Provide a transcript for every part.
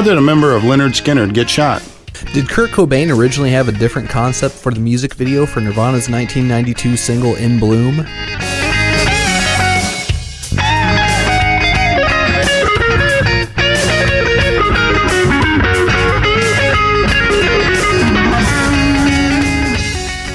did a member of Lynyrd Skynyrd get shot? Did Kurt Cobain originally have a different concept for the music video for Nirvana's 1992 single In Bloom?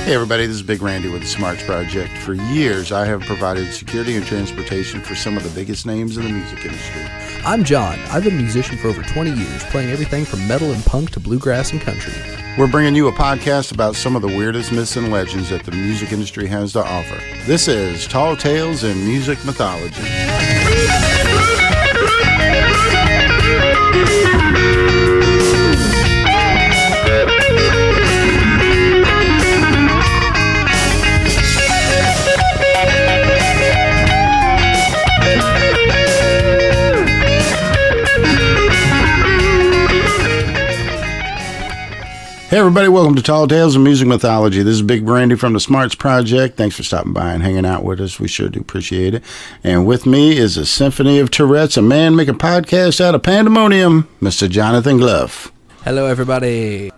Hey everybody, this is Big Randy with the Smarts Project. For years, I have provided security and transportation for some of the biggest names in the music industry. I'm John. I've been a musician for over 20 years, playing everything from metal and punk to bluegrass and country. We're bringing you a podcast about some of the weirdest myths and legends that the music industry has to offer. This is Tall Tales in Music Mythology. Hey everybody, welcome to Tall Tales of Music Mythology. This is Big Brandy from the Smarts Project. Thanks for stopping by and hanging out with us. We sure do appreciate it. And with me is a symphony of Tourette's, a man making podcasts out of pandemonium, Mr. Jonathan Glove. Hello, everybody.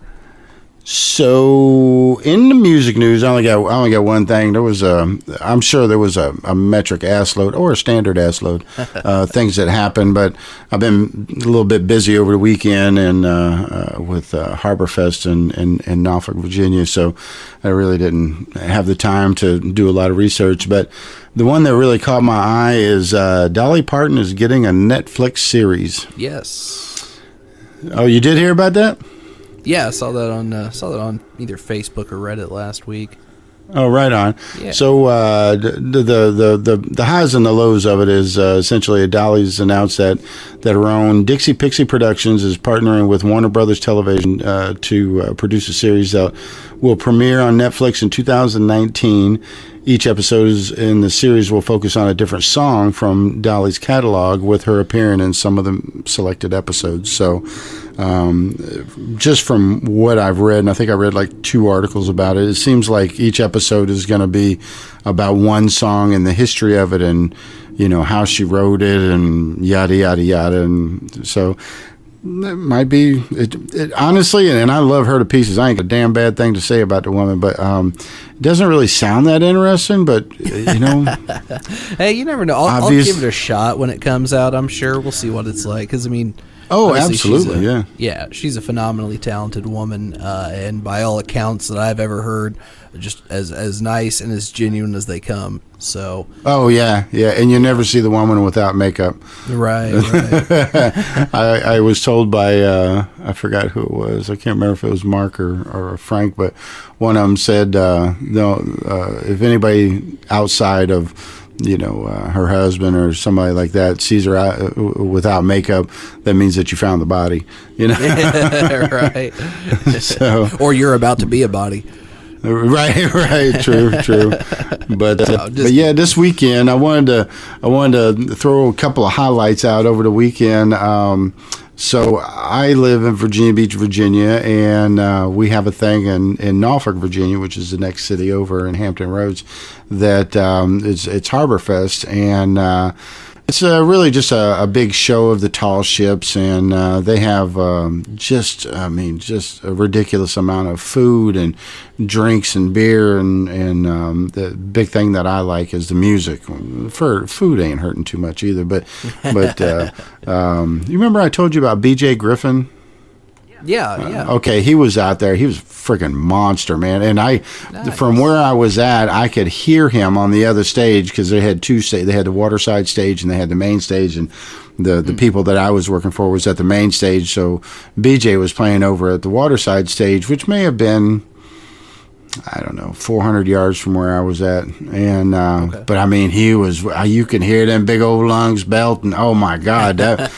So, in the music news, I only got one thing. There was I'm sure there was a metric ass load or a standard ass load things that happened, but I've been a little bit busy over the weekend and with Harborfest in Norfolk, Virginia, so I really didn't have the time to do a lot of research. But the one that really caught my eye is Dolly Parton is getting a Netflix series. Yes. Oh, you did hear about that? Yeah, I saw that on either Facebook or Reddit last week. Oh, right on. Yeah. So the highs and the lows of it is essentially Dolly's announced that her own Dixie Pixie Productions is partnering with Warner Brothers Television to produce a series that will premiere on Netflix in 2019. Each episode in the series will focus on a different song from Dolly's catalog, with her appearing in some of the selected episodes. So just from what I've read, and I think I read like 2 articles about it, it seems like each episode is going to be about one song and the history of it, and you know how she wrote it and yada yada yada. And so it might be it honestly, and I love her to pieces. I ain't got a damn bad thing to say about the woman, but it doesn't really sound that interesting. But you know, hey, you never know. I'll give it a shot when it comes out. I'm sure we'll see what it's like. Because I mean, oh, absolutely, yeah, she's a phenomenally talented woman, and by all accounts that I've ever heard, just as nice and as genuine as they come. So. Oh yeah, and you never see the woman without makeup. Right. I was told by I forgot who it was. I can't remember if it was Mark or Frank, but one of them said, if anybody outside of her husband or somebody like that sees her out, without makeup, that means that you found the body. Right. So, or you're about to be a body. Right. True. But yeah, this weekend I wanted to throw a couple of highlights out over the weekend. So I live in Virginia Beach, Virginia, and we have a thing in Norfolk, Virginia, which is the next city over in Hampton Roads, that it's Harborfest, and it's really just a big show of the tall ships, and they have just a ridiculous amount of food and drinks and beer, and the big thing that I like is the music. For food ain't hurting too much either, but you remember I told you about BJ Griffin? Yeah. Okay, he was out there. He was a freaking monster, man. And from where I was at, I could hear him on the other stage, because they had 2 stages. They had the waterside stage and they had the main stage. And the people that I was working for was at the main stage. So BJ was playing over at the waterside stage, which may have been, I don't know, 400 yards from where I was at. And but I mean, he was, you can hear them big old lungs belting. Oh my God, that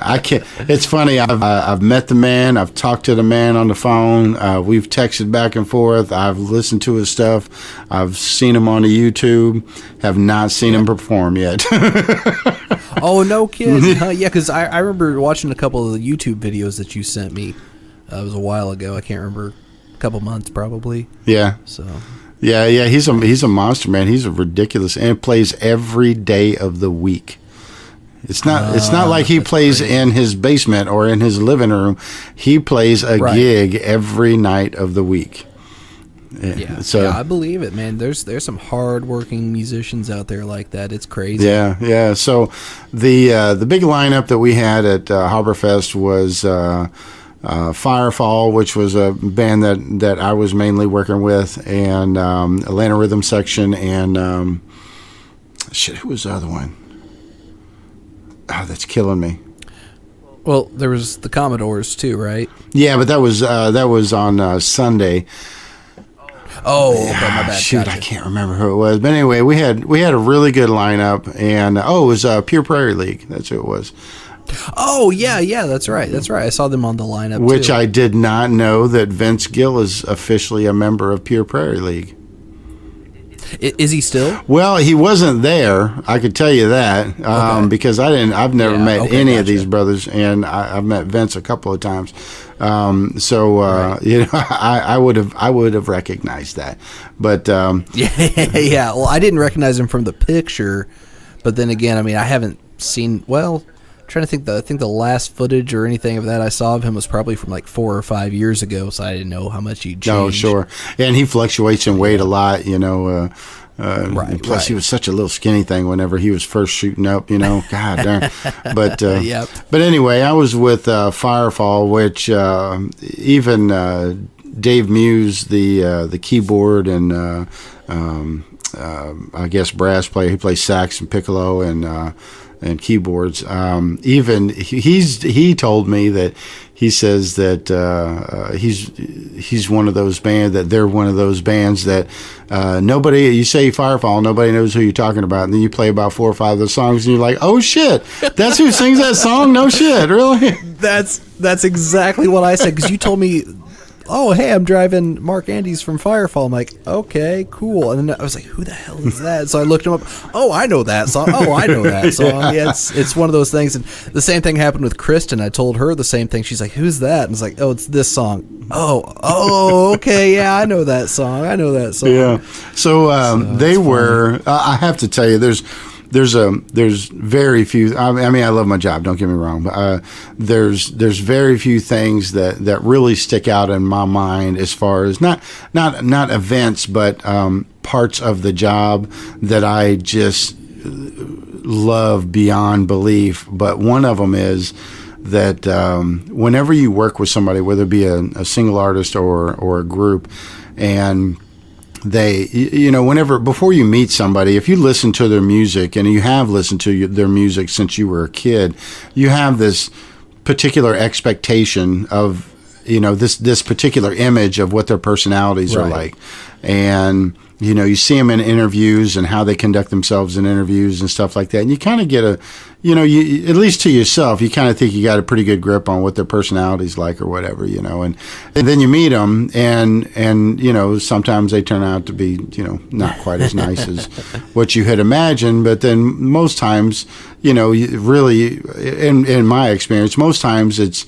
I can't. It's funny. I've met the man. I've talked to the man on the phone. We've texted back and forth. I've listened to his stuff. I've seen him on the YouTube. Have not seen him perform yet. Oh, no kidding. Yeah, because I remember watching a couple of the YouTube videos that you sent me. It was a while ago. I can't remember. Couple months probably. Yeah. So. Yeah. He's a monster, man. He's a ridiculous, and plays every day of the week. It's not like he plays in his basement or in his living room. He plays a gig every night of the week. Yeah, so I believe it, man. There's some hardworking musicians out there like that. It's crazy. Yeah. So the big lineup that we had at Haberfest was Firefall, which was a band that I was mainly working with, and Atlanta Rhythm Section, and who was the other one? Oh, that's killing me. Well, there was the Commodores too, right? Yeah, but that was on Sunday. Oh, okay, my bad. Shoot, Gotcha. I can't remember who it was. But anyway, we had a really good lineup, and it was Pure Prairie League. That's who it was. Oh, yeah, that's right. I saw them on the lineup, Which too. I did not know that Vince Gill is officially a member of Pure Prairie League. Is he still? Well, he wasn't there. I could tell you that because I've never met any of these brothers, and I've met Vince a couple of times. I would have recognized that, but yeah. Well, I didn't recognize him from the picture, but then again, I mean, I haven't seen. Well, I'm trying to think. I think the last footage or anything of that I saw of him was probably from like 4 or 5 years ago, so I didn't know how much he'd changed. No, sure, and he fluctuates in weight a lot. Plus, he was such a little skinny thing whenever he was first shooting up. God darn. But Yep. But anyway, I was with Firefall, which even Dave Muse, the keyboard and I guess brass player, he plays sax and piccolo and keyboards. Even he told me that he says that he's one of those bands that they're one of those bands that nobody, you say Firefall, nobody knows who you're talking about, and then you play about 4 or 5 of the songs and you're like, oh shit, that's who sings that song? No shit, really? That's exactly what I said, because you told me, oh, hey, I'm driving Mark Andes from Firefall. I'm like, okay, cool. And then I was like, who the hell is that? So I looked him up. Oh, I know that song. Oh, I know that song. Yeah, it's one of those things. And the same thing happened with Kristen. I told her the same thing. She's like, who's that? And I was like, oh, it's this song. Oh, okay, yeah, I know that song. Yeah. So they were. I have to tell you, there's very few. I mean, I love my job. Don't get me wrong, but there's very few things that really stick out in my mind as far as not events, but parts of the job that I just love beyond belief. But one of them is that whenever you work with somebody, whether it be a single artist or a group, and they, whenever, before you meet somebody, if you listen to their music, and you have listened to their music since you were a kid, you have this particular expectation of, this particular image of what their personalities are like. And, you see them in interviews and how they conduct themselves in interviews and stuff like that. And you kind of get at least to yourself, you kind of think you got a pretty good grip on what their personality's like or whatever, and then you meet them and sometimes they turn out to be, not quite as nice as what you had imagined. But then most times, really, in my experience, most times it's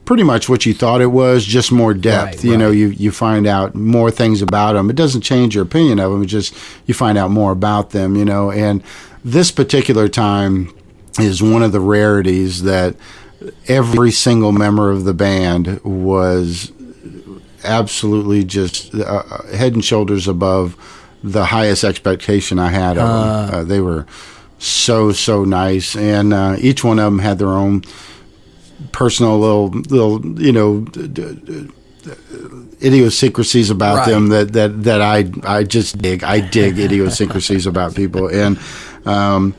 pretty much what you thought it was, just more depth. Right. You find out more things about them. It doesn't change your opinion of them. It's just you find out more about them, and this particular time is one of the rarities that every single member of the band was absolutely just head and shoulders above the highest expectation I had of them. They were so nice, and each one of them had their own personal little idiosyncrasies about them that I just dig. I dig idiosyncrasies about people. And the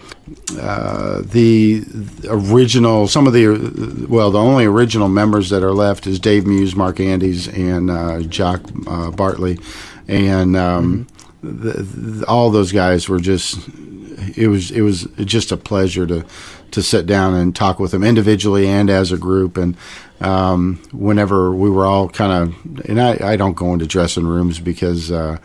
only original members that are left is Dave Muse, Mark Andes, and Jock Bartley, and all those guys were just. It was just a pleasure to sit down and talk with them individually and as a group. And whenever we were all kind of, and I don't go into dressing rooms because, I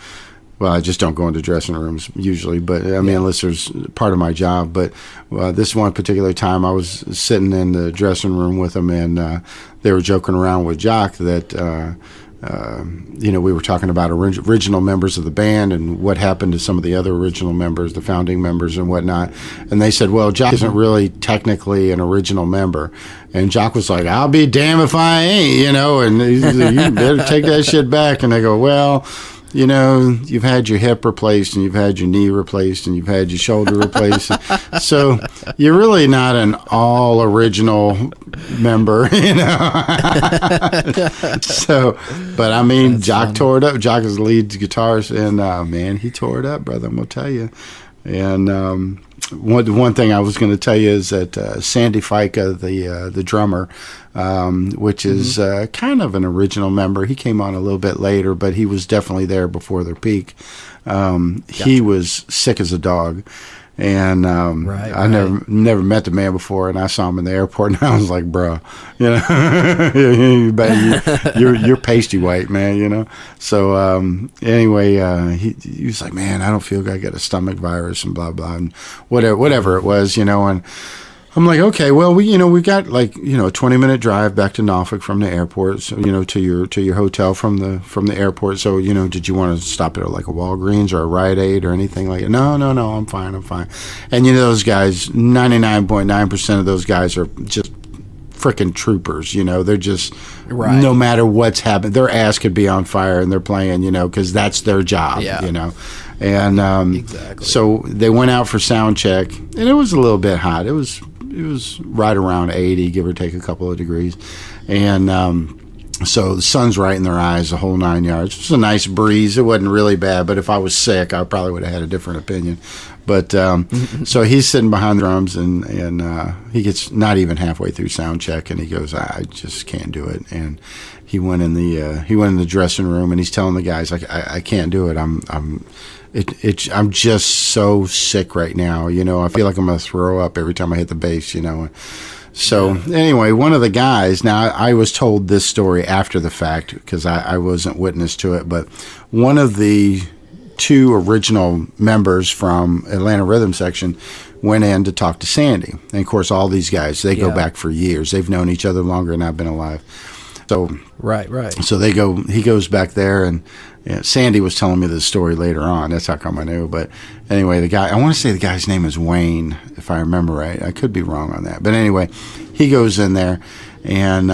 just don't go into dressing rooms usually. But I mean, unless there's part of my job. But this one particular time, I was sitting in the dressing room with them, and they were joking around with Jock that we were talking about original members of the band and what happened to some of the other original members, the founding members and whatnot. And they said, well, Jock isn't really technically an original member. And Jock was like, I'll be damned if I ain't, and he's like, you better take that shit back. And they go, well, you've had your hip replaced and you've had your knee replaced and you've had your shoulder replaced. So you're really not an all original member, So, but I mean, that's Jock funny. Tore it up. Jock is the lead guitarist, and man, he tore it up, brother. I'm gonna tell you. And one thing I was going to tell you is that Sandy Fica, the drummer, which is kind of an original member. He came on a little bit later, but he was definitely there before their peak. Gotcha. He was sick as a dog. And I never met the man before, and I saw him in the airport, and I was like, bro, you're pasty white, man, So anyway, he was like, man, I don't feel good. I got a stomach virus and blah blah, and whatever it was, and I'm like, okay, well, we got like, a 20-minute drive back to Norfolk from the airport, so, to your hotel from the airport. So, did you want to stop at like a Walgreens or a Rite Aid or anything like that? No, I'm fine. And those guys, 99.9% of those guys are just freaking troopers. They're just, no matter what's happened, their ass could be on fire and they're playing, because that's their job, And exactly. So they went out for sound check, and it was a little bit hot. It was right around 80, give or take a couple of degrees. And so the sun's right in their eyes, the whole 9 yards. It was a nice breeze. It wasn't really bad, but if I was sick, I probably would have had a different opinion. But so he's sitting behind the drums, and he gets not even halfway through sound check, and he goes, I just can't do it. And he went in the dressing room, and he's telling the guys, like, I can't do it. I'm just so sick right now. I feel like I'm going to throw up every time I hit the bass, So anyway, one of the guys, now I was told this story after the fact because I wasn't witness to it, but one of the two original members from Atlanta Rhythm Section went in to talk to Sandy. And of course, all these guys, they go back for years. They've known each other longer than I've been alive. So right. So he goes back there, and Sandy was telling me this story later on. That's how come I knew. But anyway, I want to say the guy's name is Wayne, if I remember right. I could be wrong on that. But anyway, he goes in there, and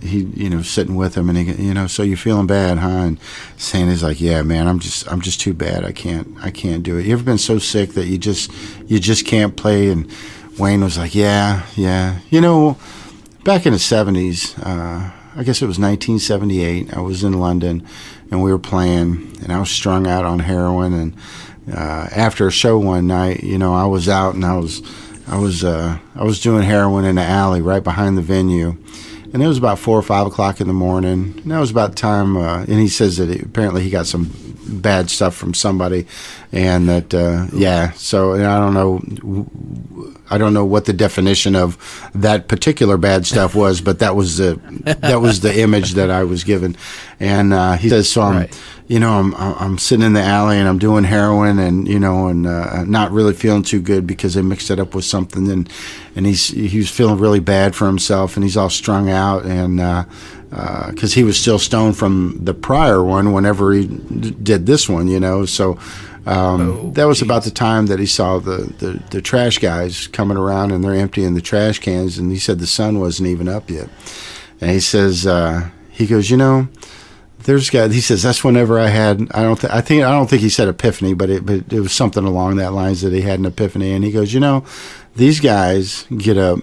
he, sitting with him, and he, so you feeling bad, huh? And Sandy's like, yeah, man, I'm just too bad. I can't do it. You ever been so sick that you just can't play? And Wayne was like, yeah. Back in the 70s, I guess it was 1978. I was in London, and we were playing, and I was strung out on heroin. And after a show one night, I was out, and I was doing heroin in the alley right behind the venue, and it was about 4 or 5 o'clock in the morning. And that was about the time. And he says that apparently he got some bad stuff from somebody, and that So and I don't know what the definition of that particular bad stuff was, but that was the image that I was given. And he says, so I'm sitting in the alley, and I'm doing heroin, and not really feeling too good because they mixed it up with something, and he was feeling really bad for himself, and he's all strung out, and because he was still stoned from the prior one whenever he did this one, so that was about the time that he saw the trash guys coming around, and they're emptying the trash cans, and he said the sun wasn't even up yet. And he says, he goes, there's guys. He says that's whenever I had. I don't think he said epiphany, but it was something along that lines that he had an epiphany. And he goes, these guys get up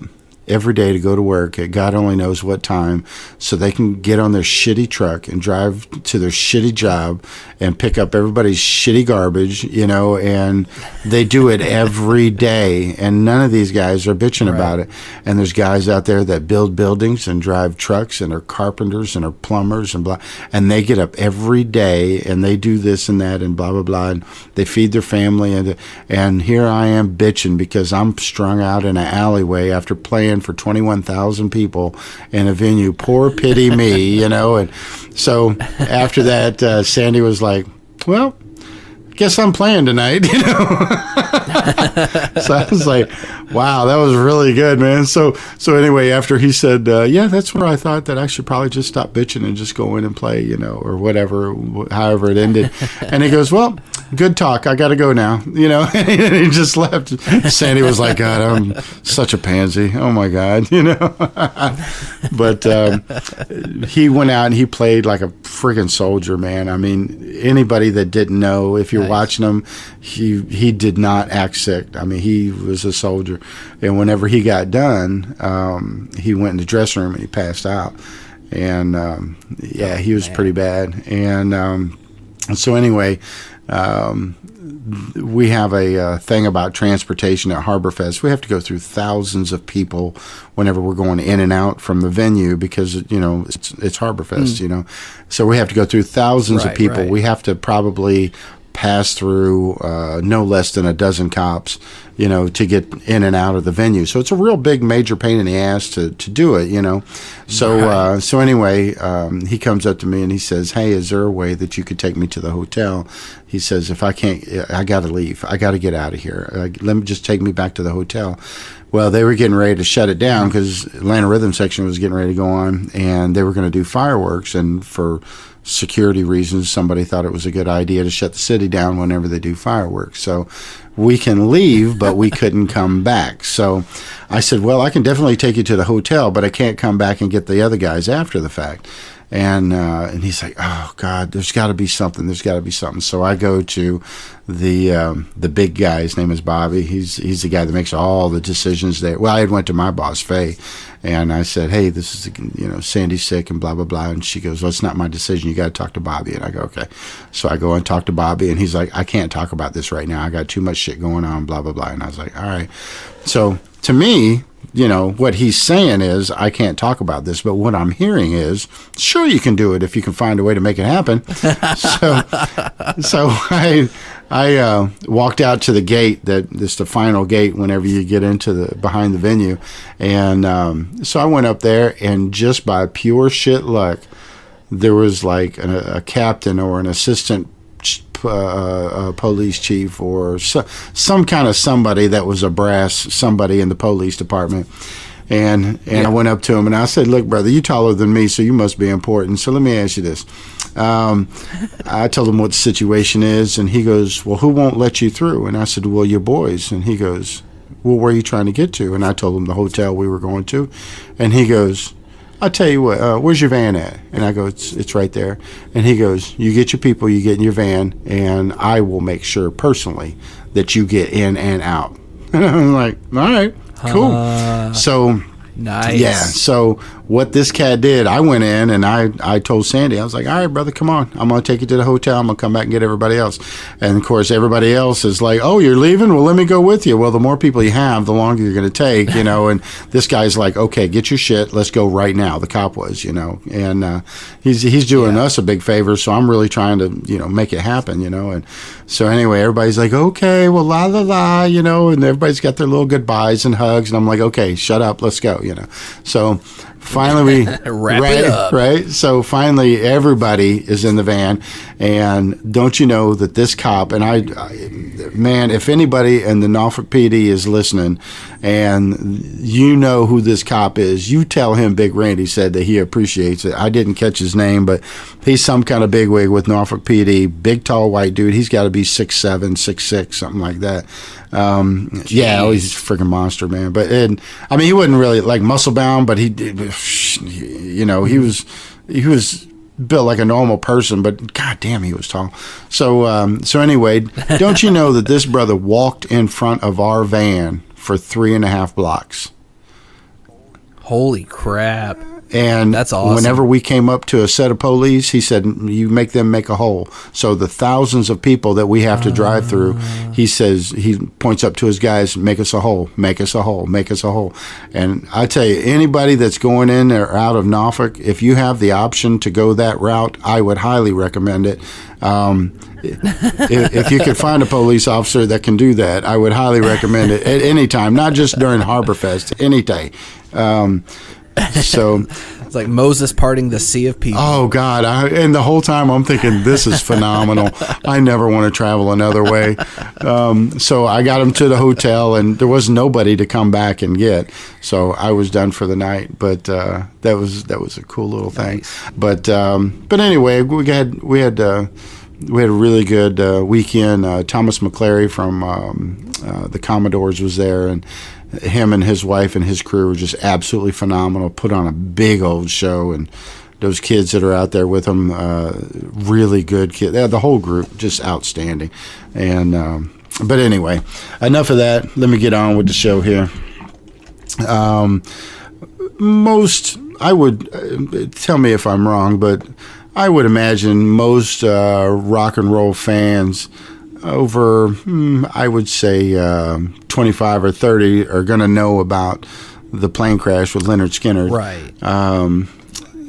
every day to go to work at God only knows what time, so they can get on their shitty truck and drive to their shitty job and pick up everybody's shitty garbage, and they do it every day, and none of these guys are bitching about it. And there's guys out there that build buildings and drive trucks and are carpenters and are plumbers and blah, and they get up every day and they do this and that and blah blah blah, and they feed their family, and here I am bitching because I'm strung out in an alleyway after playing for 21,000 people in a venue. Poor pity me, And so after that, Sandy was like, well, guess I'm playing tonight, you know. So I was like, wow, that was really good, man. So anyway, after he said, yeah, that's where I thought that I should probably just stop bitching and just go in and play, you know, or whatever, however it ended. And he goes, well, good talk. I got to go now, you know. And he just left. Sandy was like, God, I'm such a pansy. Oh my God, you know. But he went out and he played like a friggin' soldier, man. I mean, anybody that didn't know, if you're watching him, he did not act sick. I mean, he was a soldier. And whenever he got done, he went in the dressing room and he passed out. And yeah, he was pretty bad. And so anyway, we have a thing about transportation at Harborfest. We have to go through thousands of people whenever we're going in and out from the venue because, you know, it's Harborfest, you know. So we have to go through thousands of people. We have to probably pass through no less than a dozen cops, you know, to get in and out of the venue. So it's a real big major pain in the ass to do it, you know. So so anyway, he comes up to me and he says, hey, is there a way that you could take me to the hotel? He says, if I can't, I got to leave. I got to get out of here. Let me just take me back to the hotel. Well, they were getting ready to shut it down because Atlanta Rhythm Section was getting ready to go on, and they were going to do fireworks. And for security reasons, somebody thought it was a good idea to shut the city down whenever they do fireworks. So we can leave, but we couldn't come back. So I said, well, I can definitely take you to the hotel, but I can't come back and get the other guys after the fact. And he's like, oh God, there's got to be something. There's got to be something. So I go to the big guy. His name is Bobby. He's the guy that makes all the decisions there. Well, I had went to my boss, Faye, and I said, hey, this is, you know, Sandy's sick and blah, blah, blah. And she goes, well, it's not my decision. You got to talk to Bobby. And I go, okay. So I go and talk to Bobby, and he's like, I can't talk about this right now. I got too much shit going on, blah, blah, blah. And I was like, all right. So to me, you know, what he's saying is, I can't talk about this, but what I'm hearing is, sure, you can do it if you can find a way to make it happen. So I walked out to the gate, that's the final gate whenever you get into behind the venue. And so I went up there, and just by pure shit luck, there was like a captain or an assistant police chief or some kind of somebody that was a brass somebody in the police department. And I went up to him and I said, look, brother, you taller than me, so you must be important. So let me ask you this. I told him what the situation is, and he goes, well, who won't let you through? And I said, well, your boys. And he goes, well, where are you trying to get to? And I told him the hotel we were going to. And he goes, I'll tell you what, where's your van at? And I go, it's right there. And he goes, you get your people, you get in your van, and I will make sure personally that you get in and out. And I'm like, all right, cool. So, nice. Yeah, so what this cat did, I went in and I told Sandy, I was like, all right, brother, come on. I'm going to take you to the hotel. I'm going to come back and get everybody else. And, of course, everybody else is like, oh, you're leaving? Well, let me go with you. Well, the more people you have, the longer you're going to take, you know. And this guy's like, okay, get your shit. Let's go right now. The cop was, you know. And he's doing us a big favor, so I'm really trying to, you know, make it happen, you know. And so, anyway, everybody's like, okay, well, la, la, la, you know. And everybody's got their little goodbyes and hugs. And I'm like, okay, shut up. Let's go, you know. So finally we Wrap it up. Right. So finally everybody is in the van, and don't you know that this cop, and I man, if anybody in the Norfolk PD is listening and you know who this cop is, you tell him Big Randy said that he appreciates it. I didn't catch his name, but he's some kind of bigwig with Norfolk PD, big tall white dude. He's got to be 6'7", 6'6", something like that. Yeah, oh, he's a freaking monster, man. But I mean, he wasn't really like muscle bound, but he, you know, he was built like a normal person, but god damn, he was tall. So anyway, don't you know that this brother walked in front of our van for 3.5 blocks? Holy crap. And that's awesome. Whenever we came up to a set of police, he said, you make them make a hole. So the thousands of people that we have to drive through, he says, he points up to his guys, make us a hole, make us a hole, make us a hole. And I tell you, anybody that's going in or out of Norfolk, if you have the option to go that route, I would highly recommend it. If you could find a police officer that can do that, I would highly recommend it at any time, not just during Harborfest, any day. So It's like Moses parting the sea of people. Oh God! And the whole time I'm thinking, this is phenomenal. I never want to travel another way. So I got him to the hotel, and there was nobody to come back and get. So I was done for the night. But that was a cool little thing. Nice. But anyway, we had a really good weekend. Thomas McClary from the Commodores was there, and him and his wife and his crew were just absolutely phenomenal. Put on a big old show, and those kids that are out there with them, really good kids. The whole group just outstanding. And but anyway, enough of that. Let me get on with the show here. I would tell me if I'm wrong, but I would imagine most rock and roll fans over, I would say 25 or 30 are going to know about the plane crash with Lynyrd Skynyrd. Right.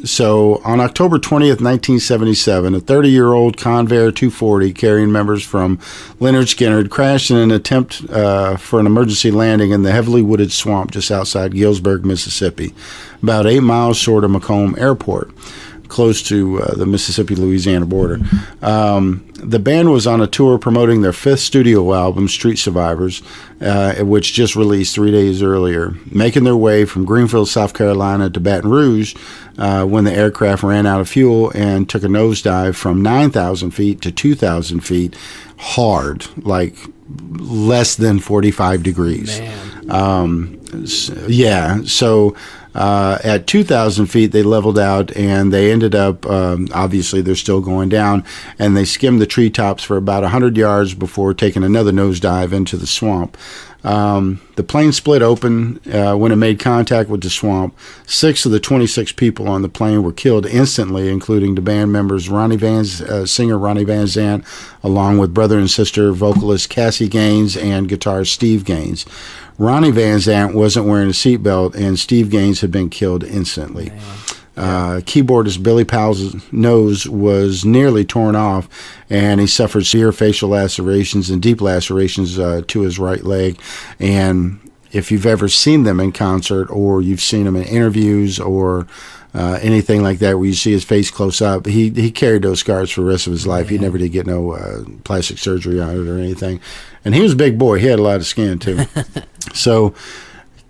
So on October 20th, 1977, a 30-year-old Convair 240 carrying members from Lynyrd Skynyrd crashed in an attempt for an emergency landing in the heavily wooded swamp just outside Galesburg, Mississippi, about 8 miles short of Macomb Airport, close to the Mississippi-Louisiana border. The band was on a tour promoting their 5th studio album, Street Survivors, which just released 3 days earlier, making their way from Greenville, South Carolina to Baton Rouge when the aircraft ran out of fuel and took a nosedive from 9,000 feet to 2,000 feet hard, like less than 45 degrees. Man. So at 2,000 feet, they leveled out, and they ended up, obviously, they're still going down, and they skimmed the treetops for about 100 yards before taking another nosedive into the swamp. The plane split open when it made contact with the swamp. 6 of the 26 people on the plane were killed instantly, including the band members singer Ronnie Van Zant, along with brother and sister vocalist Cassie Gaines and guitarist Steve Gaines. Ronnie Van Zant wasn't wearing a seatbelt, and Steve Gaines had been killed instantly. Keyboardist Billy Powell's nose was nearly torn off, and he suffered severe facial lacerations and deep lacerations to his right leg. And if you've ever seen them in concert, or you've seen them in interviews, or anything like that where you see his face close up, he carried those scars for the rest of his life. He never did get no plastic surgery on it or anything. And he was a big boy. He had a lot of skin, too. So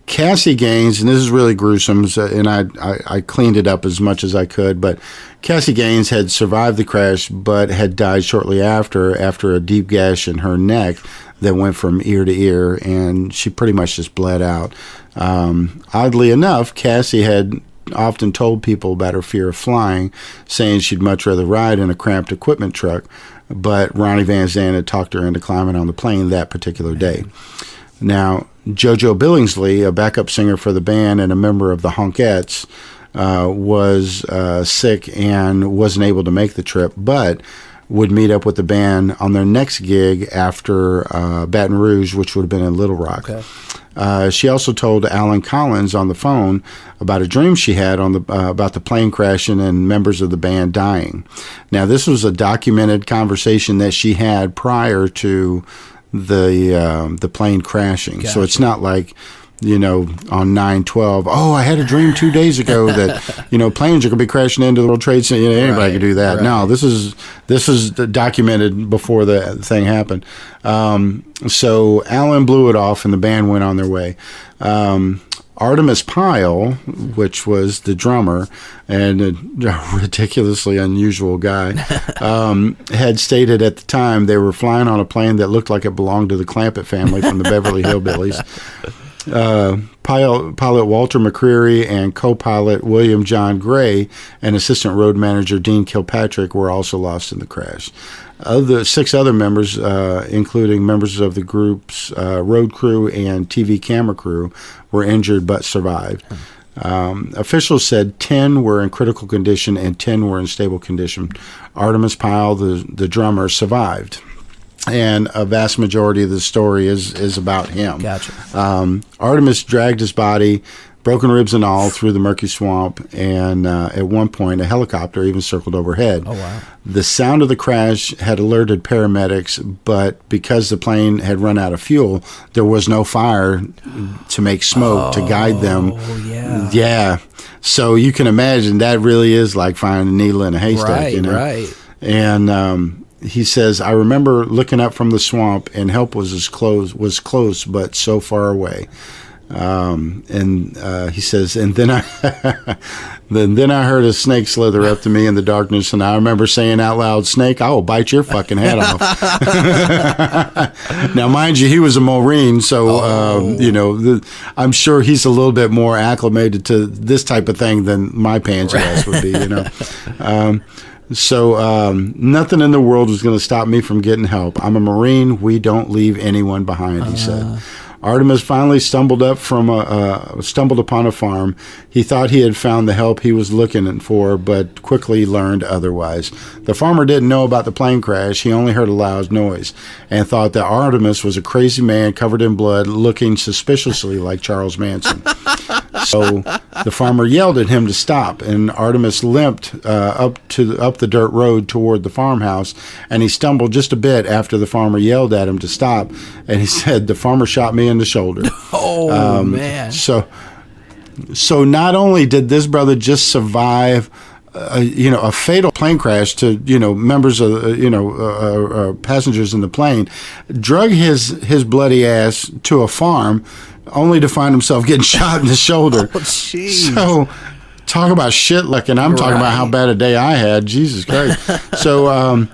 Cassie Gaines, and this is really gruesome, and I cleaned it up as much as I could, but Cassie Gaines had survived the crash but had died shortly after a deep gash in her neck that went from ear to ear, and she pretty much just bled out. Oddly enough, Cassie had often told people about her fear of flying, saying she'd much rather ride in a cramped equipment truck, but Ronnie Van Zant had talked her into climbing on the plane that particular day. Now, JoJo Billingsley, a backup singer for the band and a member of the Honkettes, was sick and wasn't able to make the trip, but would meet up with the band on their next gig after Baton Rouge, which would have been in Little Rock. Okay. She also told Alan Collins on the phone about a dream she had about the plane crashing and members of the band dying. Now, this was a documented conversation that she had prior to the plane crashing. Gotcha. So it's not like, on 9/12, I had a dream 2 days ago that, planes are going to be crashing into the World Trade Center. Anybody could do that. Right. No, this is documented before the thing happened. So Alan blew it off, and the band went on their way. Artemis Pyle, which was the drummer and a ridiculously unusual guy, had stated at the time they were flying on a plane that looked like it belonged to the Clampett family from the Beverly Hillbillies. Pilot Walter McCreary and co-pilot William John Gray and assistant road manager Dean Kilpatrick were also lost in the crash. Of the 6 other members, including members of the group's road crew and TV camera crew, were injured but survived. Officials said 10 were in critical condition and 10 were in stable condition. Artemis Pyle, the drummer, survived. And a vast majority of the story is about him. Gotcha. Artemis dragged his body broken ribs and all, through the murky swamp. And at one point, a helicopter even circled overhead. Oh, wow. The sound of the crash had alerted paramedics, but because the plane had run out of fuel, there was no fire to make smoke to guide them. Oh, yeah. Yeah. So you can imagine that really is like finding a needle in a haystack. Right, you know? right. And he says, I remember looking up from the swamp, and help was close, but so far away. He says, and then I heard a snake slither up to me in the darkness, and I remember saying out loud, "Snake, I will bite your fucking head off." Now, mind you, he was a Marine, so I'm sure he's a little bit more acclimated to this type of thing than my pansy ass would be, you know. So nothing in the world was going to stop me from getting help. I'm a Marine. We don't leave anyone behind, he said. Artemis finally stumbled upon a farm. He thought he had found the help he was looking for, but quickly learned otherwise. The farmer didn't know about the plane crash. He only heard a loud noise and thought that Artemis was a crazy man covered in blood, looking suspiciously like Charles Manson. So the farmer yelled at him to stop, and Artemis limped up the dirt road toward the farmhouse, and he stumbled just a bit after the farmer yelled at him to stop, and he said, "The farmer shot me in the shoulder." Oh, man. So not only did this brother just survive a fatal plane crash to members of passengers in the plane, drug his bloody ass to a farm, only to find himself getting shot in the shoulder. Oh, jeez. So talk about shit luck, and I'm talking about how bad a day I had. Jesus Christ. So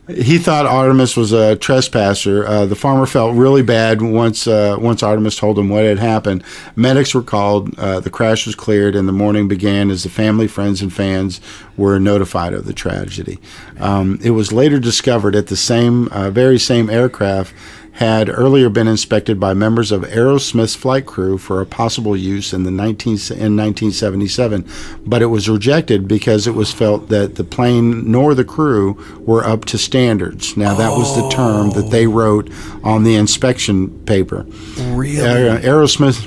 he thought Artemis was a trespasser. The farmer felt really bad once Artemis told him what had happened. Medics were called. The crash was cleared, and the morning began as the family, friends, and fans were notified of the tragedy. It was later discovered that the very same aircraft had earlier been inspected by members of Aerosmith's flight crew for a possible use in 1977, but it was rejected because it was felt that the plane nor the crew were up to standards. Now, that was the term that they wrote on the inspection paper. Really? Aerosmith's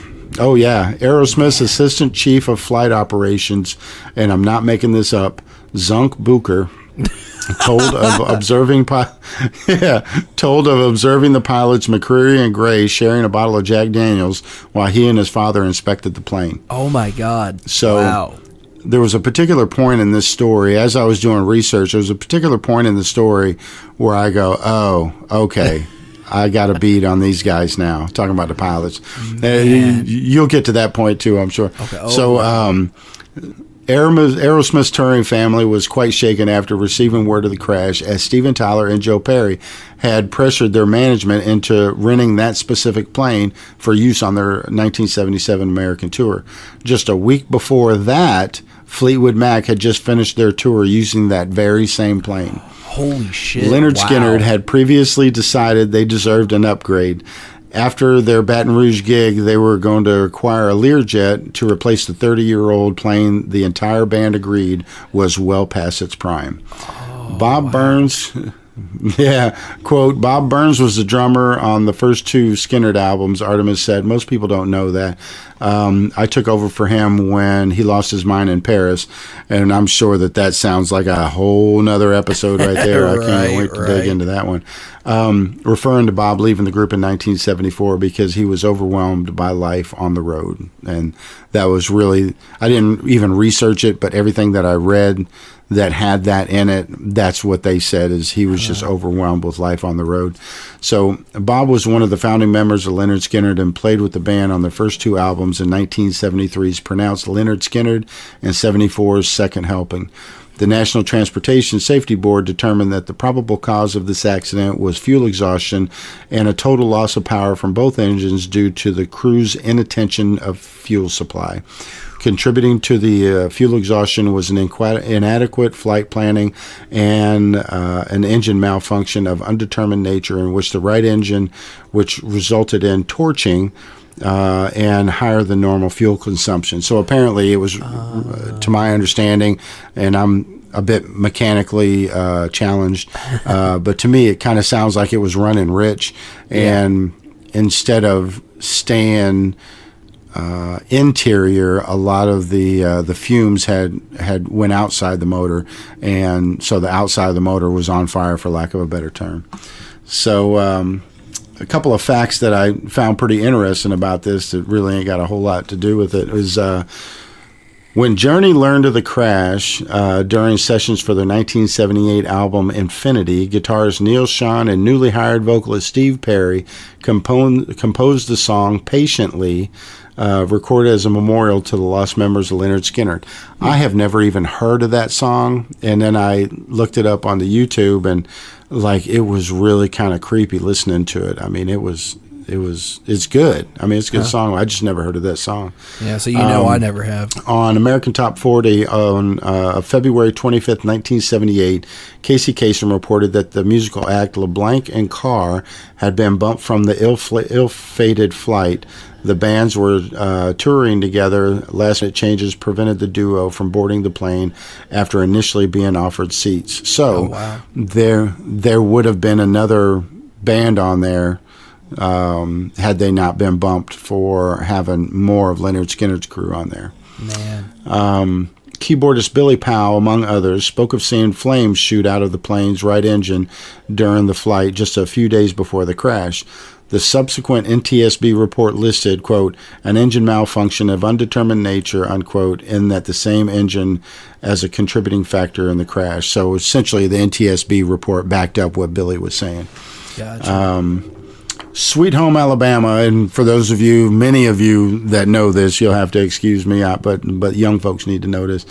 assistant chief of flight operations, and I'm not making this up, Zunk Booker, told of observing the pilots McCreary and Gray sharing a bottle of Jack Daniels while he and his father inspected the plane. Oh, my God. So wow. There was a particular point in this story, as I was doing research, there was a particular point in the story where I go, oh, okay, I got a beat on these guys now, talking about the pilots. You'll get to that point too, I'm sure. Okay. Aerosmith's touring family was quite shaken after receiving word of the crash, as Steven Tyler and Joe Perry had pressured their management into renting that specific plane for use on their 1977 American tour. Just a week before that, Fleetwood Mac had just finished their tour using that very same plane. Holy shit. Lynyrd Skynyrd had previously decided they deserved an upgrade. After their Baton Rouge gig, they were going to acquire a Learjet to replace the 30-year-old plane the entire band agreed was well past its prime. Bob Burns, quote, Bob Burns was the drummer on the first two Skynyrd albums, Artemis said. Most people don't know that. I took over for him when he lost his mind in Paris, and I'm sure that sounds like a whole nother episode right there. I can't wait to dig into that one. Referring to Bob leaving the group in 1974 because he was overwhelmed by life on the road. And that was really, I didn't even research it, but everything that I read that had that in it, that's what they said, is he was just overwhelmed with life on the road. So Bob was one of the founding members of Lynyrd Skynyrd and played with the band on their first two albums in 1973's pronounced Lynyrd Skynyrd and 74's Second Helping. The National Transportation Safety Board determined that the probable cause of this accident was fuel exhaustion and a total loss of power from both engines due to the crew's inattention of fuel supply. Contributing to the fuel exhaustion was an inadequate flight planning and an engine malfunction of undetermined nature in which the right engine, which resulted in torching and higher than normal fuel consumption. So apparently it was, to my understanding, and I'm a bit mechanically challenged, but to me it kind of sounds like it was running rich, and instead of staying interior, a lot of the fumes had went outside the motor, and so the outside of the motor was on fire, for lack of a better term. So a couple of facts that I found pretty interesting about this that really ain't got a whole lot to do with it is when Journey learned of the crash during sessions for their 1978 album Infinity, guitarist Neil Schon and newly hired vocalist Steve Perry composed the song Patiently, recorded as a memorial to the lost members of Lynyrd Skynyrd. I have never even heard of that song, and then I looked it up on the YouTube, and like it was really kind of creepy listening to it. I mean, it's good. I mean, it's a good song. I just never heard of that song. Yeah, so I never have. On American Top 40 on February 25th, 1978, Casey Kasem reported that the musical act LeBlanc and Carr had been bumped from the ill-fated flight. The bands were touring together. Last-minute changes prevented the duo from boarding the plane after initially being offered seats. So there would have been another band on there had they not been bumped for having more of Lynyrd Skynyrd's crew on there. Man. Keyboardist Billy Powell, among others, spoke of seeing flames shoot out of the plane's right engine during the flight just a few days before the crash. The subsequent NTSB report listed, quote, an engine malfunction of undetermined nature, unquote, in that the same engine as a contributing factor in the crash. So essentially the NTSB report backed up what Billy was saying. Gotcha. Sweet Home Alabama, and for those of you, many of you that know this, you'll have to excuse me, but young folks need to know this.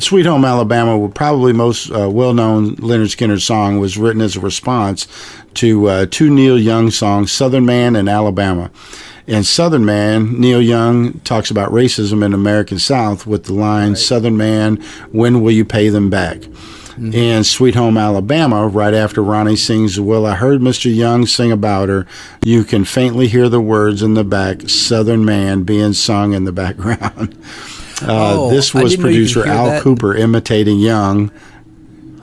Sweet Home Alabama, probably most well-known Lynyrd Skynyrd song, was written as a response to two Neil Young songs, Southern Man and Alabama. In Southern Man, Neil Young talks about racism in the American South with the line, Southern Man, when will you pay them back? Mm-hmm. In Sweet Home Alabama, right after Ronnie sings, well, I heard Mr. Young sing about her, you can faintly hear the words in the back, Southern Man, being sung in the background. This was producer Al Cooper imitating Young.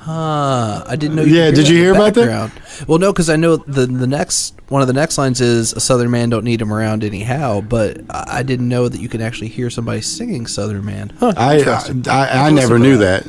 I didn't know. Did you hear about that? Well, no, because I know the next one of the next lines is a Southern man don't need him around anyhow. But I didn't know that you can actually hear somebody singing Southern Man. Huh, I never knew that.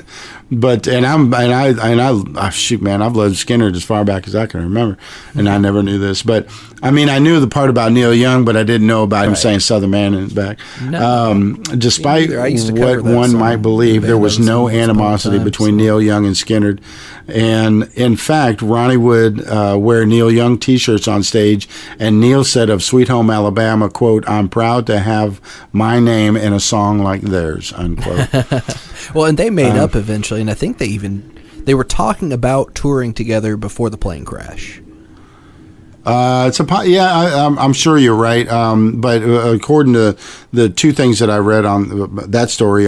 But I shoot, man, I've loved Skynyrd as far back as I can remember, and I never knew this. But I mean, I knew the part about Neil Young, but I didn't know about him saying Southern Man in the back. No. Despite what one might believe, there was no animosity between Neil Young and Skynyrd. And in fact, Ronnie would wear Neil Young T-shirts on stage, and Neil said of Sweet Home Alabama, quote, I'm proud to have my name in a song like theirs, unquote. Well, and they made up eventually, and I think they were talking about touring together before the plane crash. I'm sure you're right. But according to the two things that I read on that story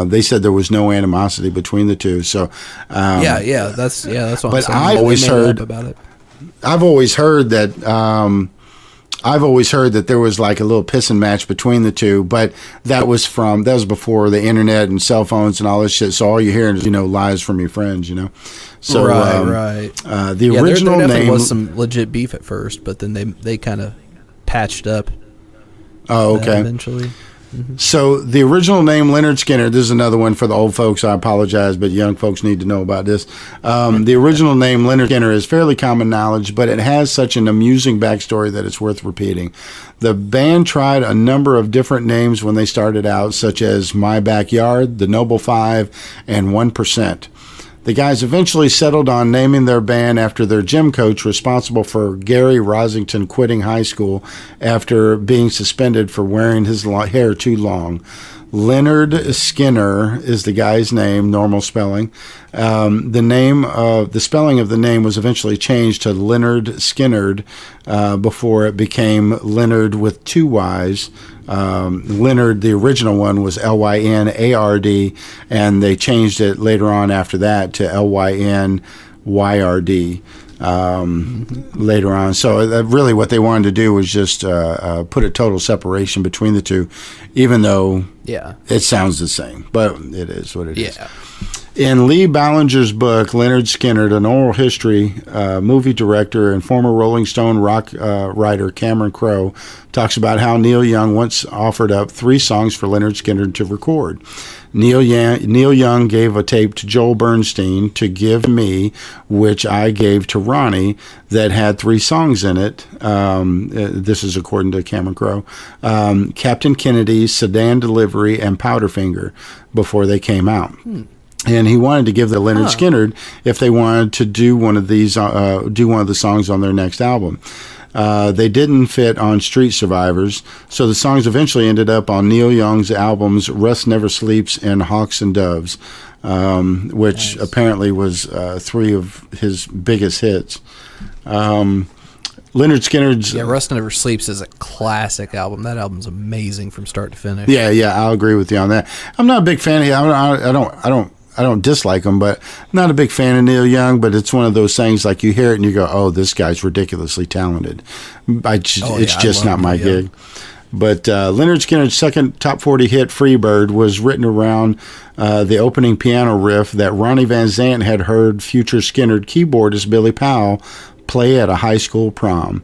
they said there was no animosity between the two. So, that's what but I'm saying. I've always heard that. I've always heard that there was like a little pissing match between the two, but that was before the internet and cell phones and all this shit. So all you're hearing is, lies from your friends, So, right. The original there name was some legit beef at first, but then they kind of patched up. Oh, okay. Eventually. Mm-hmm. So the original name Lynyrd Skynyrd, this is another one for the old folks, I apologize, but young folks need to know about this. The original name Lynyrd Skynyrd is fairly common knowledge, but it has such an amusing backstory that it's worth repeating. The band tried a number of different names when they started out, such as My Backyard, The Noble Five, and 1%. The guys eventually settled on naming their band after their gym coach responsible for Gary Rosington quitting high school after being suspended for wearing his hair too long. Lynyrd Skynyrd is the guy's name, normal spelling. The spelling of the name was eventually changed to Lynyrd Skynyrd before it became Lynyrd with two Y's. Lynyrd, the original one, was Lynard, and they changed it later on after that to Lynyrd later on. So really what they wanted to do was just put a total separation between the two, even though it sounds the same, but it is what it is. In Lee Ballinger's book, Lynyrd Skynyrd, an oral history, movie director and former Rolling Stone rock writer Cameron Crowe talks about how Neil Young once offered up 3 songs for Lynyrd Skynyrd to record. Neil Young gave a tape to Joel Bernstein to give me, which I gave to Ronnie, that had 3 songs in it. This is according to Cameron Crowe. Captain Kennedy, Sedan Delivery, and Powderfinger before they came out. And he wanted to give the Lynyrd Skynyrd if they wanted to do one of these, do one of the songs on their next album. They didn't fit on Street Survivors, so the songs eventually ended up on Neil Young's albums Rust Never Sleeps and Hawks and Doves, which apparently was 3 of his biggest hits. Lynyrd Skynyrd's... Yeah, Rust Never Sleeps is a classic album. That album's amazing from start to finish. Yeah, I'll agree with you on that. I'm not a big fan of him. I don't dislike him, but I'm not a big fan of Neil Young, but it's one of those things like you hear it and you go, oh, this guy's ridiculously talented. It's just not my gig. But Lynyrd Skynyrd's second top 40 hit, Freebird, was written around the opening piano riff that Ronnie Van Zant had heard future Skynyrd keyboardist Billy Powell play at a high school prom.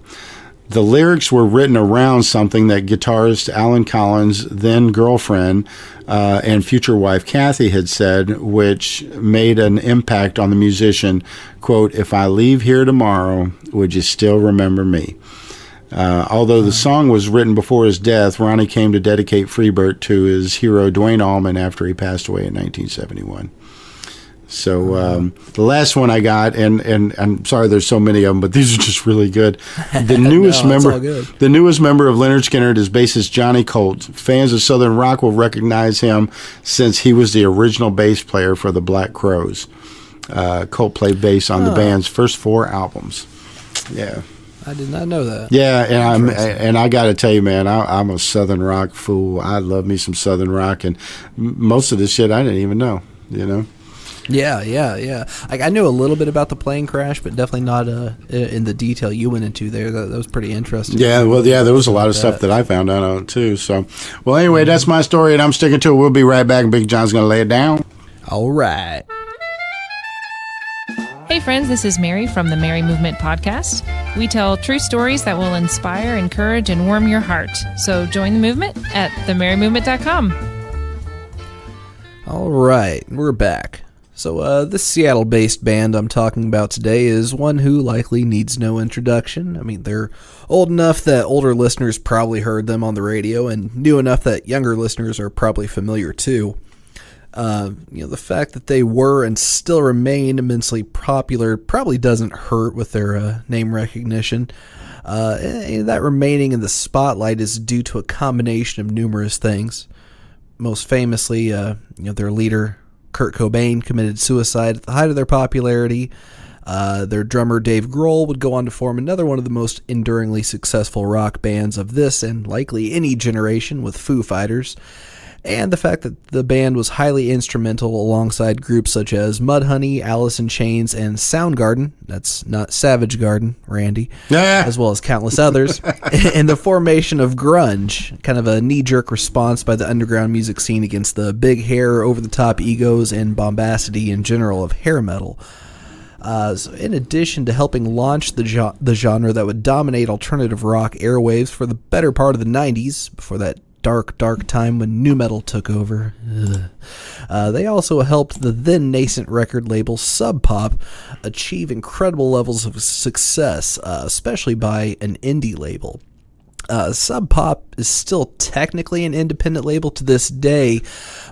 The lyrics were written around something that guitarist Alan Collins' then girlfriend and future wife Kathy had said, which made an impact on the musician. Quote, "If I leave here tomorrow, would you still remember me?" Although the song was written before his death, Ronnie came to dedicate Freebird to his hero Duane Allman after he passed away in 1971. So the last one I got, and I'm sorry there's so many of them, but these are just really good. The newest member of Lynyrd Skynyrd is bassist Johnny Colt. Fans of Southern rock will recognize him since he was the original bass player for the Black Crowes. Colt played bass on the band's first 4 albums. Yeah. I did not know that. Yeah, and I got to tell you, man, I'm a Southern rock fool. I love me some Southern rock, and most of this shit I didn't even know, you know? Yeah. I knew a little bit about the plane crash, but definitely not in the detail you went into there. That was pretty interesting. Yeah, there was a lot of stuff that I found out on it, too. So, well, anyway, that's my story, and I'm sticking to it. We'll be right back, and Big John's going to lay it down. All right. Hey, friends, this is Mary from the Mary Movement Podcast. We tell true stories that will inspire, encourage, and warm your heart. So join the movement at theMaryMovement.com. All right, we're back. So this Seattle-based band I'm talking about today is one who likely needs no introduction. I mean, they're old enough that older listeners probably heard them on the radio, and new enough that younger listeners are probably familiar too. The fact that they were and still remain immensely popular probably doesn't hurt with their name recognition. That remaining in the spotlight is due to a combination of numerous things. Most famously, their leader, Kurt Cobain, committed suicide at the height of their popularity. Their drummer, Dave Grohl, would go on to form another one of the most enduringly successful rock bands of this and likely any generation with Foo Fighters. And the fact that the band was highly instrumental alongside groups such as Mudhoney, Alice in Chains, and Soundgarden, that's not Savage Garden, Randy, as well as countless others, in the formation of grunge, kind of a knee-jerk response by the underground music scene against the big hair, over-the-top egos, and bombacity in general of hair metal. So in addition to helping launch the genre that would dominate alternative rock airwaves for the better part of the 90s, before that dark time when nu metal took over. They also helped the then nascent record label Sub Pop achieve incredible levels of success, especially by an indie label. Sub Pop is still technically an independent label to this day,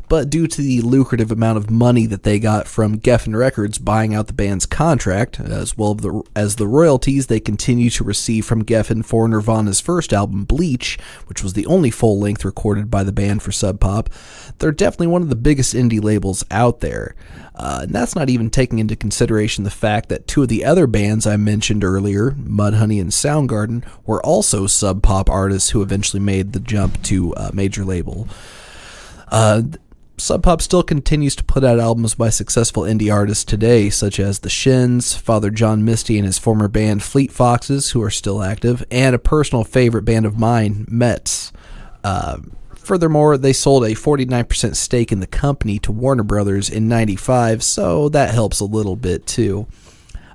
but due to the lucrative amount of money that they got from Geffen Records buying out the band's contract, as well as the royalties they continue to receive from Geffen for Nirvana's first album, Bleach, which was the only full-length recorded by the band for Sub Pop, they're definitely one of the biggest indie labels out there. And that's not even taking into consideration the fact that 2 of the other bands I mentioned earlier, Mudhoney and Soundgarden, were also Sub Pop artists who eventually made the jump to a major label. Sub Pop still continues to put out albums by successful indie artists today, such as The Shins, Father John Misty and his former band Fleet Foxes, who are still active, and a personal favorite band of mine, Mets. Furthermore, they sold a 49% stake in the company to Warner Brothers in 95, so that helps a little bit too.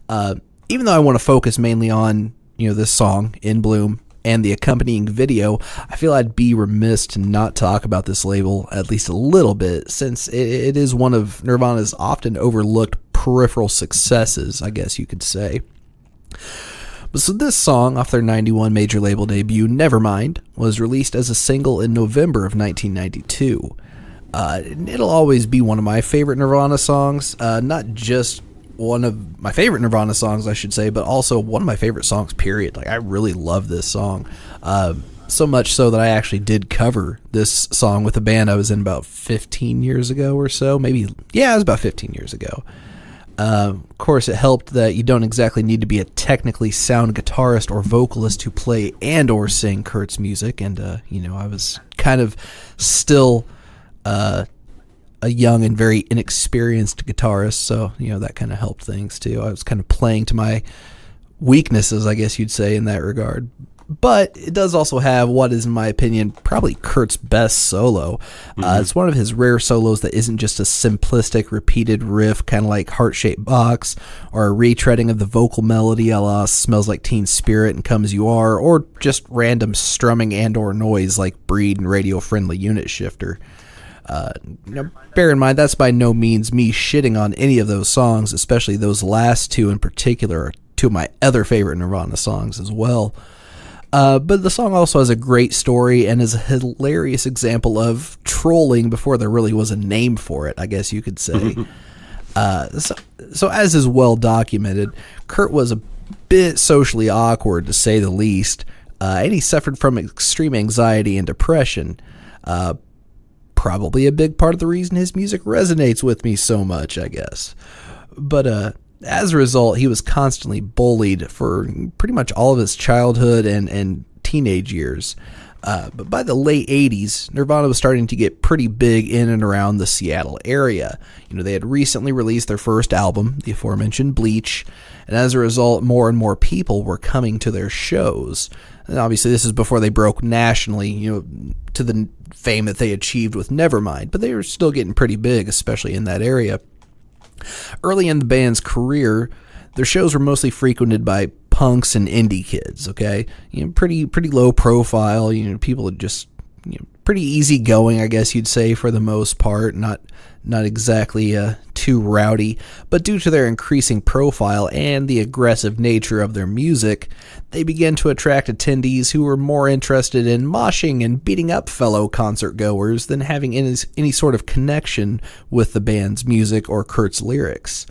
Even though I want to focus mainly on, this song, In Bloom, and the accompanying video, I feel I'd be remiss to not talk about this label at least a little bit, since it is one of Nirvana's often overlooked peripheral successes, I guess you could say. So this song, off their 91 major label debut, Nevermind, was released as a single in November of 1992. It'll always be one of my favorite Nirvana songs, not just one of my favorite Nirvana songs, I should say, but also one of my favorite songs, period. Like, I really love this song. So much so that I actually did cover this song with a band I was in about 15 years ago or so. Maybe, yeah, it was about 15 years ago. Of course, it helped that you don't exactly need to be a technically sound guitarist or vocalist to play and or sing Kurt's music. And, I was kind of still a young and very inexperienced guitarist, so, that kind of helped things too. I was kind of playing to my weaknesses, I guess you'd say, in that regard. But it does also have what is, in my opinion, probably Kurt's best solo. It's one of his rare solos that isn't just a simplistic, repeated riff, kind of like Heart-Shaped Box, or a retreading of the vocal melody a la Smells Like Teen Spirit and Come As You Are, or just random strumming and or noise like Breed and Radio-Friendly Unit Shifter. Bear in mind, that's by no means me shitting on any of those songs, especially those last two in particular are two of my other favorite Nirvana songs as well. But the song also has a great story and is a hilarious example of trolling before there really was a name for it, I guess you could say. So as is well documented, Kurt was a bit socially awkward, to say the least, and he suffered from extreme anxiety and depression. Probably a big part of the reason his music resonates with me so much, I guess. But as a result, he was constantly bullied for pretty much all of his childhood and teenage years. But by the late 80s, Nirvana was starting to get pretty big in and around the Seattle area. They had recently released their first album, the aforementioned Bleach, and as a result, more and more people were coming to their shows. And obviously, this is before they broke nationally, to the fame that they achieved with Nevermind, but they were still getting pretty big, especially in that area. Early in the band's career, their shows were mostly frequented by punks and indie kids, okay? Pretty low profile, people just, pretty easygoing, I guess you'd say, for the most part, not exactly too rowdy, but due to their increasing profile and the aggressive nature of their music, they began to attract attendees who were more interested in moshing and beating up fellow concert goers than having any sort of connection with the band's music or Kurt's lyrics.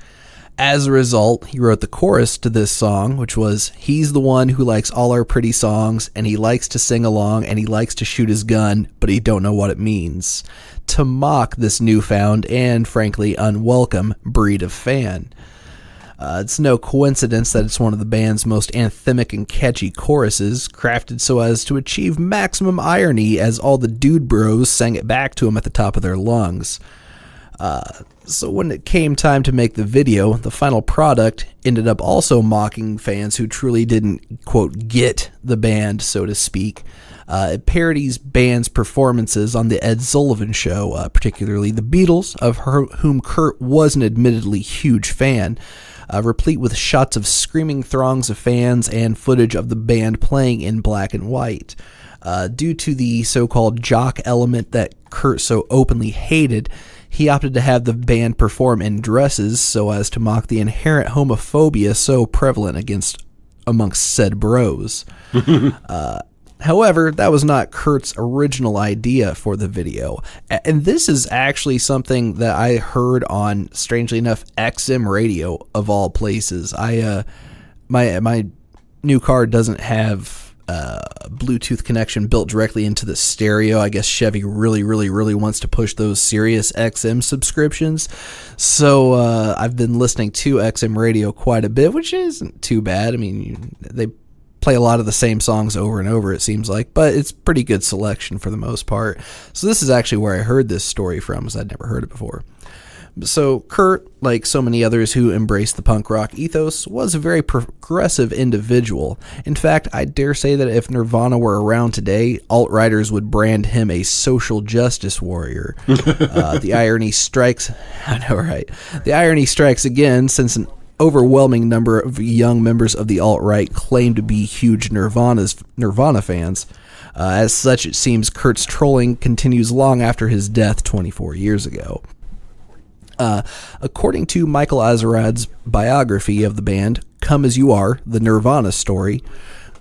As a result, he wrote the chorus to this song, which was, "He's the one who likes all our pretty songs, and he likes to sing along, and he likes to shoot his gun, but he don't know what it means," to mock this newfound and, frankly, unwelcome breed of fan. It's no coincidence that it's one of the band's most anthemic and catchy choruses, crafted so as to achieve maximum irony as all the dude bros sang it back to him at the top of their lungs. So when it came time to make the video, the final product ended up also mocking fans who truly didn't, quote, get the band, so to speak. It parodies bands' performances on the Ed Sullivan Show, particularly the Beatles, of whom Kurt was an admittedly huge fan, replete with shots of screaming throngs of fans and footage of the band playing in black and white. Due to the so-called jock element that Kurt so openly hated, he opted to have the band perform in dresses so as to mock the inherent homophobia so prevalent amongst said bros. However, that was not Kurt's original idea for the video. And this is actually something that I heard on, strangely enough, XM radio of all places. My new car doesn't have Bluetooth connection built directly into the stereo. I guess Chevy really wants to push those Sirius XM subscriptions. So I've been listening to XM radio quite a bit, which isn't too bad. I mean, they play a lot of the same songs over and over, it seems like, but it's pretty good selection for the most part. So this is actually where I heard this story from, because I'd never heard it before. So Kurt, like so many others who embraced the punk rock ethos, was a very progressive individual. In fact, I dare say that if Nirvana were around today, alt-righters would brand him a social justice warrior. The irony strikes... I know, right? The irony strikes again, since an overwhelming number of young members of the alt-right claim to be huge Nirvana fans. As such, it seems Kurt's trolling continues long after his death 24 years ago. According to Michael Azarad's biography of the band, Come As You Are, The Nirvana Story,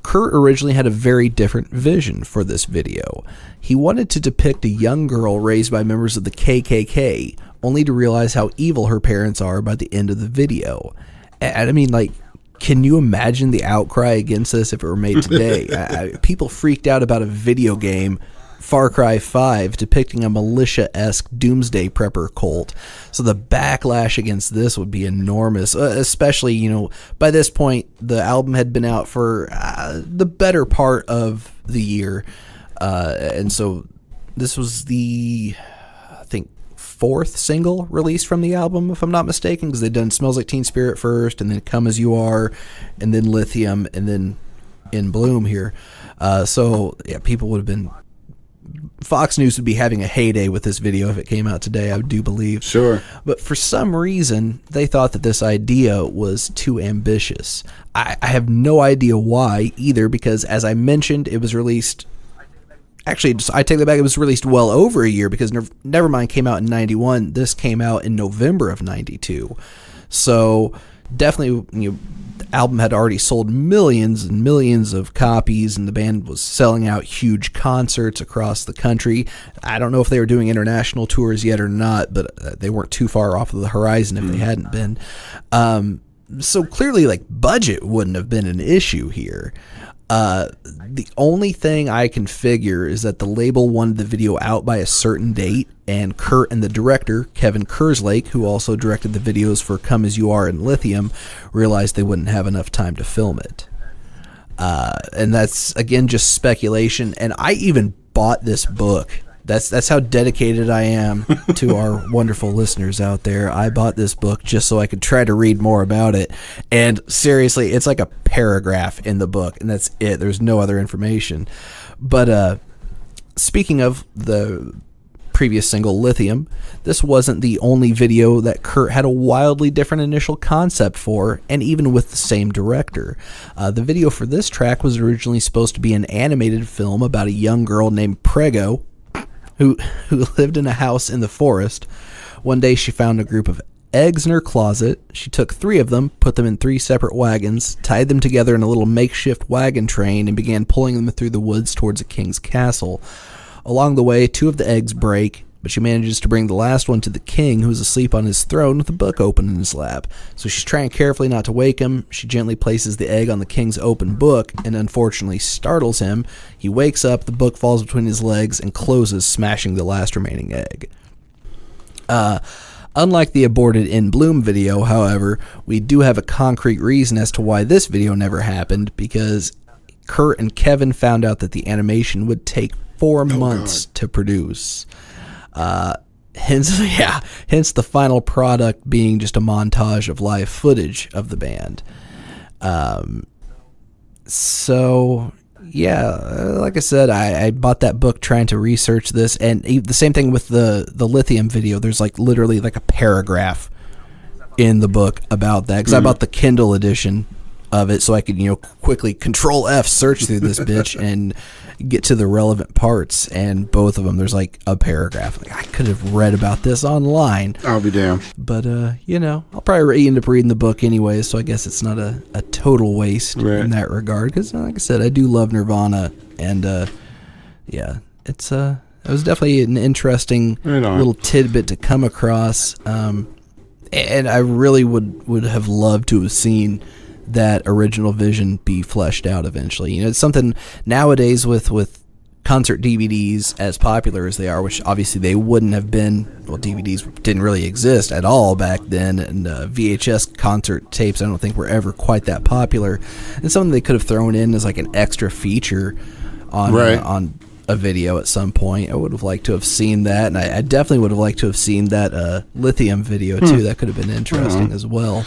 Kurt originally had a very different vision for this video. He wanted to depict a young girl raised by members of the KKK, only to realize how evil her parents are by the end of the video. And I mean, like, can you imagine the outcry against this if it were made today? People freaked out about a video game, Far Cry 5, depicting a militia-esque doomsday prepper cult. So the backlash against this would be enormous, especially, you know, by this point, the album had been out for the better part of the year. And so this was the, I think, 4th single released from the album, if I'm not mistaken, because they'd done Smells Like Teen Spirit first, and then Come As You Are, and then Lithium, and then In Bloom here. So, yeah, people would have been... Fox News would be having a heyday with this video if it came out today, I do believe. Sure. But for some reason, they thought that this idea was too ambitious. I have no idea why either, because as I mentioned, it was released... Actually, I take that back. It was released well over a year, because Nevermind came out in 91. This came out in November of 92. So definitely, you know, the album had already sold millions and millions of copies, and the band was selling out huge concerts across the country. I don't know if they were doing international tours yet or not, but they weren't too far off of the horizon if they hadn't been. So clearly, like, budget wouldn't have been an issue here. The only thing I can figure is that the label wanted the video out by a certain date, and Kurt and the director, Kevin Kerslake, who also directed the videos for Come As You Are and Lithium, realized they wouldn't have enough time to film it. And that's, again, just speculation, and I even bought this book. That's how dedicated I am to our wonderful listeners out there. I bought this book just so I could try to read more about it. And seriously, it's like a paragraph in the book, and that's it. There's no other information. But speaking of the previous single, Lithium, this wasn't the only video that Kurt had a wildly different initial concept for, and even with the same director. The video for this track was originally supposed to be an animated film about a young girl named Prego, who lived in a house in the forest. One day she found a group of eggs in her closet. She took 3 of them, put them in 3 separate wagons, tied them together in a little makeshift wagon train, and began pulling them through the woods towards a king's castle. Along the way, 2 of the eggs break, but she manages to bring the last one to the king, who is asleep on his throne with a book open in his lap. So she's trying carefully not to wake him. She gently places the egg on the king's open book and unfortunately startles him. He wakes up, the book falls between his legs and closes, smashing the last remaining egg. Unlike the aborted In Bloom video, however, we do have a concrete reason as to why this video never happened, because Kurt and Kevin found out that the animation would take 4 months to produce. Hence the final product being just a montage of live footage of the band. So yeah, like I said, I bought that book trying to research this, and the same thing with the Lithium video. There's like literally like a paragraph in the book about that, because I bought the Kindle edition of it so I could, you know, quickly Control F search through this bitch and get to the relevant parts. And both of them, there's like a paragraph. Like, I could have read about this online. I'll be damned. But you know, I'll probably end up reading the book anyway, so I guess it's not a total waste in that regard, because like I said, I do love Nirvana, and yeah, it was definitely an interesting little tidbit to come across, and I really would have loved to have seen that original vision be fleshed out eventually. You know, it's something nowadays with concert DVDs as popular as they are, which obviously they wouldn't have been. Well, DVDs didn't really exist at all back then, and VHS concert tapes I don't think were ever quite that popular. And something they could have thrown in as like an extra feature on a video at some point. I would have liked to have seen that, and I definitely would have liked to have seen that lithium video too. That could have been interesting as well.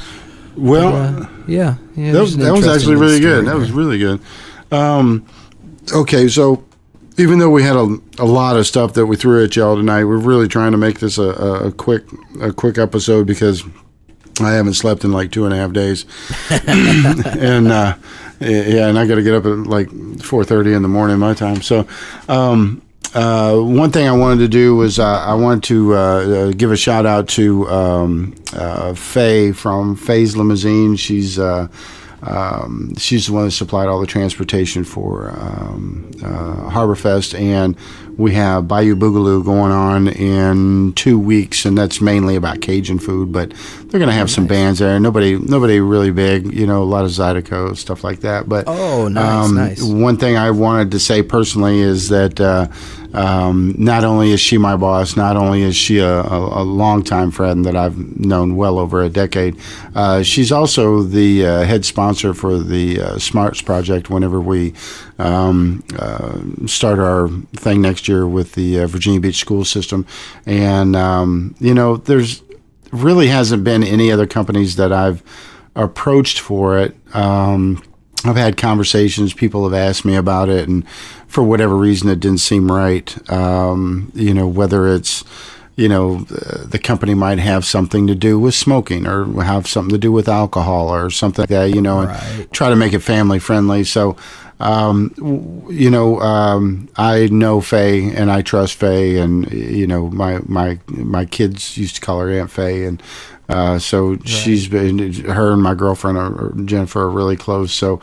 Well, but, yeah, that was actually really good. That was really good. Okay, so even though we had a lot of stuff that we threw at y'all tonight, we're really trying to make this a quick episode because I haven't slept in like 2.5 days, and and I got to get up at like 4:30 in the morning my time. So, one thing I wanted to do was I wanted to give a shout out to Faye from Faye's Limousine. She's the one that supplied all the transportation for Harborfest, and we have Bayou Boogaloo going on in 2 weeks, and that's mainly about Cajun food, but they're going to have some bands there. Nobody really big, a lot of Zydeco, stuff like that. But nice. One thing I wanted to say personally is that not only is she my boss, not only is she a longtime friend that I've known well over a decade, she's also the head sponsor for the Smarts Project whenever we start our thing next year with the Virginia Beach school system. And, there's really hasn't been any other companies that I've approached for it. I've had conversations, people have asked me about it, and for whatever reason it didn't seem right. Whether it's, the company might have something to do with smoking or have something to do with alcohol or something like that, and try to make it family friendly. So, I know Faye and I trust Faye, and, my kids used to call her Aunt Faye, and she's been, her and my girlfriend Jennifer are really close. So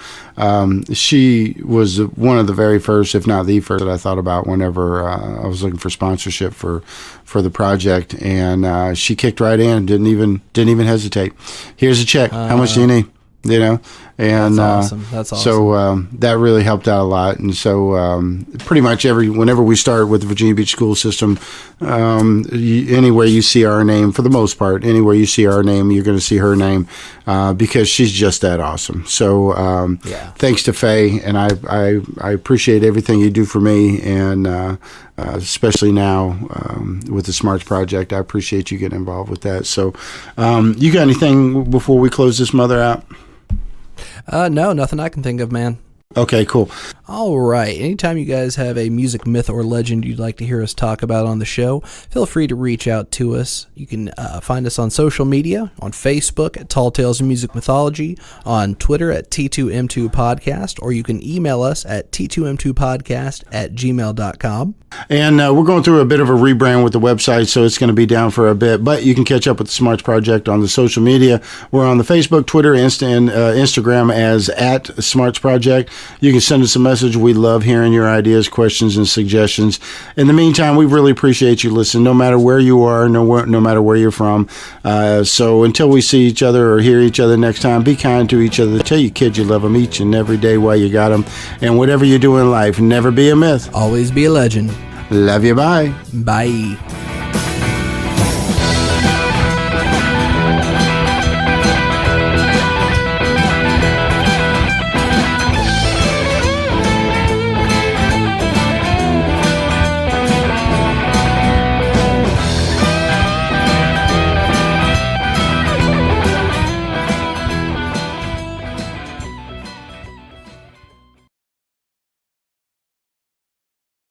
she was one of the very first, if not the first, that I thought about whenever I was looking for sponsorship for the project, and she kicked right in, didn't even hesitate. Here's a check. How much do you need? And that's awesome. That's awesome. So that really helped out a lot. And so pretty much whenever we start with the Virginia Beach school system, anywhere you see our name, for the most part, anywhere you see our name, you're going to see her name because she's just that awesome. So thanks to Faye, and I appreciate everything you do for me, and especially now with the Smarts Project. I appreciate you getting involved with that. So you got anything before we close this mother out? No, nothing I can think of, man. Okay, cool. All right. Anytime you guys have a music myth or legend you'd like to hear us talk about on the show, feel free to reach out to us. You can find us on social media, on Facebook at Tall Tales of Music Mythology, on Twitter at T2M2 Podcast, or you can email us at T2M2podcast@gmail.com. And we're going through a bit of a rebrand with the website, so it's going to be down for a bit, but you can catch up with the Smarts Project on the social media. We're on the Facebook, Twitter, and Instagram as at Smarts Project. You can send us a message. We love hearing your ideas, questions, and suggestions. In the meantime, we really appreciate you listening, no matter where you are, no matter where you're from. So until we see each other or hear each other next time, be kind to each other. Tell your kids you love them each and every day while you got them. And whatever you do in life, never be a myth. Always be a legend. Love you. Bye. Bye.